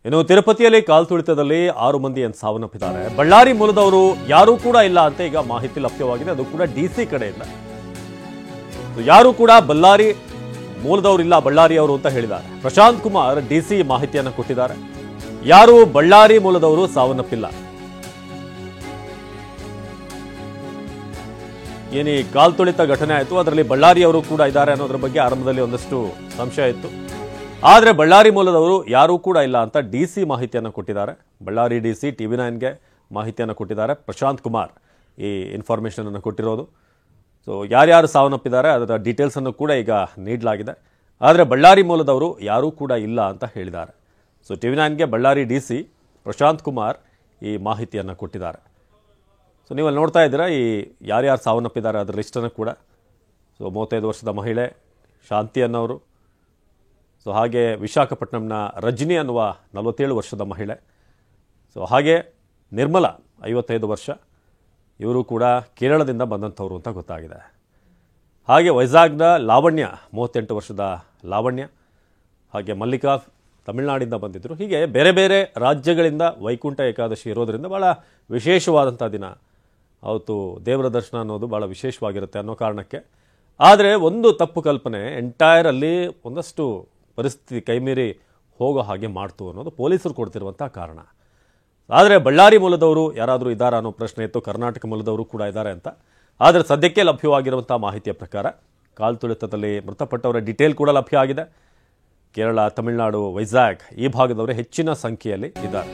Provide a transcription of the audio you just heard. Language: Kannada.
ಇನ್ನು ತಿರುಪತಿಯಲ್ಲಿ ಕಾಲ್ತುಳಿತದಲ್ಲಿ 6 ಮಂದಿ ಸಾವನ್ನಪ್ಪಿದ್ದಾರೆ. ಬಳ್ಳಾರಿ ಮೂಲದವರು ಯಾರೂ ಕೂಡ ಇಲ್ಲ ಅಂತ ಈಗ ಮಾಹಿತಿ ಲಭ್ಯವಾಗಿದೆ. ಅದು ಕೂಡ ಡಿಸಿ ಕಡೆಯಿಂದ. ಯಾರು ಕೂಡ ಬಳ್ಳಾರಿ ಮೂಲದವರು ಇಲ್ಲ, ಬಳ್ಳಾರಿಯವರು ಅಂತ ಹೇಳಿದ್ದಾರೆ. ಪ್ರಶಾಂತ್ ಕುಮಾರ್ ಡಿಸಿ ಮಾಹಿತಿಯನ್ನು ಕೊಟ್ಟಿದ್ದಾರೆ. ಯಾರು ಬಳ್ಳಾರಿ ಮೂಲದವರು ಸಾವನ್ನಪ್ಪಿಲ್ಲ. ಏನಿ ಕಾಲ್ತುಳಿತ ಘಟನೆ ಆಯಿತು, ಅದರಲ್ಲಿ ಬಳ್ಳಾರಿಯವರು ಕೂಡ ಇದ್ದಾರೆ ಅನ್ನೋದ್ರ ಬಗ್ಗೆ ಆರಂಭದಲ್ಲಿ ಒಂದಷ್ಟು ಸಂಶಯ ಇತ್ತು. ಆದರೆ ಬಳ್ಳಾರಿ ಮೂಲದವರು ಯಾರೂ ಕೂಡ ಇಲ್ಲ ಅಂತ ಡಿಸಿ ಮಾಹಿತಿಯನ್ನು ಕೊಟ್ಟಿದ್ದಾರೆ. ಬಳ್ಳಾರಿ ಡಿಸಿ TV9ಗೆ ಮಾಹಿತಿಯನ್ನು ಕೊಟ್ಟಿದ್ದಾರೆ. ಪ್ರಶಾಂತ್ ಕುಮಾರ್ ಈ ಇನ್ಫಾರ್ಮೇಷನ್ ಅನ್ನು ಕೊಟ್ಟಿರೋದು. ಸೊ ಯಾರ್ಯಾರು ಸಾವನ್ನಪ್ಪಿದ್ದಾರೆ ಅದರ ಡೀಟೇಲ್ಸನ್ನು ಕೂಡ ಈಗ ನೀಡಲಾಗಿದೆ. ಆದರೆ ಬಳ್ಳಾರಿ ಮೂಲದವರು ಯಾರೂ ಕೂಡ ಇಲ್ಲ ಅಂತ ಹೇಳಿದ್ದಾರೆ. ಸೊ TV9ಗೆ ಬಳ್ಳಾರಿ ಡಿಸಿ ಪ್ರಶಾಂತ್ ಕುಮಾರ್ ಈ ಮಾಹಿತಿಯನ್ನು ಕೊಟ್ಟಿದ್ದಾರೆ. ಸೊ ನೀವು ಅಲ್ಲಿ ನೋಡ್ತಾ ಇದ್ದೀರಾ ಈ ಯಾರ್ಯಾರು ಸಾವನ್ನಪ್ಪಿದ್ದಾರೆ ಅದರ ಲಿಸ್ಟನ್ನು ಕೂಡ. ಸೊ 35 ವರ್ಷದ ಮಹಿಳೆ ಶಾಂತಿ ಅನ್ನೋರು. ಸೊ ಹಾಗೆ ವಿಶಾಖಪಟ್ಟಣಂನ ರಜನಿ ಅನ್ನುವ 47 ವರ್ಷದ ಮಹಿಳೆ. ಸೊ ಹಾಗೆ ನಿರ್ಮಲಾ 55 ವರ್ಷ, ಇವರು ಕೂಡ ಕೇರಳದಿಂದ ಬಂದಂಥವ್ರು ಅಂತ ಗೊತ್ತಾಗಿದೆ. ಹಾಗೆ ವೈಜಾಗ್ನ ಲಾವಣ್ಯ 38 ವರ್ಷದ ಲಾವಣ್ಯ, ಹಾಗೆ ಮಲ್ಲಿಕಾ ತಮಿಳುನಾಡಿಂದ ಬಂದಿದ್ದರು. ಹೀಗೆ ಬೇರೆ ಬೇರೆ ರಾಜ್ಯಗಳಿಂದ ವೈಕುಂಠ ಏಕಾದಶಿ ಇರೋದರಿಂದ ಭಾಳ ವಿಶೇಷವಾದಂಥ ದಿನ. ಅವತ್ತು ದೇವರ ದರ್ಶನ ಅನ್ನೋದು ಭಾಳ ವಿಶೇಷವಾಗಿರುತ್ತೆ ಅನ್ನೋ ಕಾರಣಕ್ಕೆ. ಆದರೆ ಒಂದು ತಪ್ಪು ಕಲ್ಪನೆ ಎಂಟೈರಲ್ಲಿ ಒಂದಷ್ಟು ಪರಿಸ್ಥಿತಿ ಕೈಮೀರಿ ಹೋಗೋ ಹಾಗೆ ಮಾಡ್ತು ಅನ್ನೋದು ಪೊಲೀಸರು ಕೊಡ್ತಿರುವಂಥ ಕಾರಣ. ಆದರೆ ಬಳ್ಳಾರಿ ಮೂಲದವರು ಯಾರಾದರೂ ಇದ್ದಾರಾ ಅನ್ನೋ ಪ್ರಶ್ನೆ ಇತ್ತು. ಕರ್ನಾಟಕ ಮೂಲದವರು ಕೂಡ ಇದ್ದಾರೆ ಅಂತ. ಆದರೆ ಸದ್ಯಕ್ಕೆ ಲಭ್ಯವಾಗಿರುವಂಥ ಮಾಹಿತಿಯ ಪ್ರಕಾರ ಕಾಲ್ತುಳಿತದಲ್ಲಿ ಮೃತಪಟ್ಟವರ ಡೀಟೇಲ್ ಕೂಡ ಲಭ್ಯ ಆಗಿದೆ. ಕೇರಳ, ತಮಿಳುನಾಡು, ವೈಜಾಗ್ ಈ ಭಾಗದವರೇ ಹೆಚ್ಚಿನ ಸಂಖ್ಯೆಯಲ್ಲಿ ಇದ್ದಾರೆ.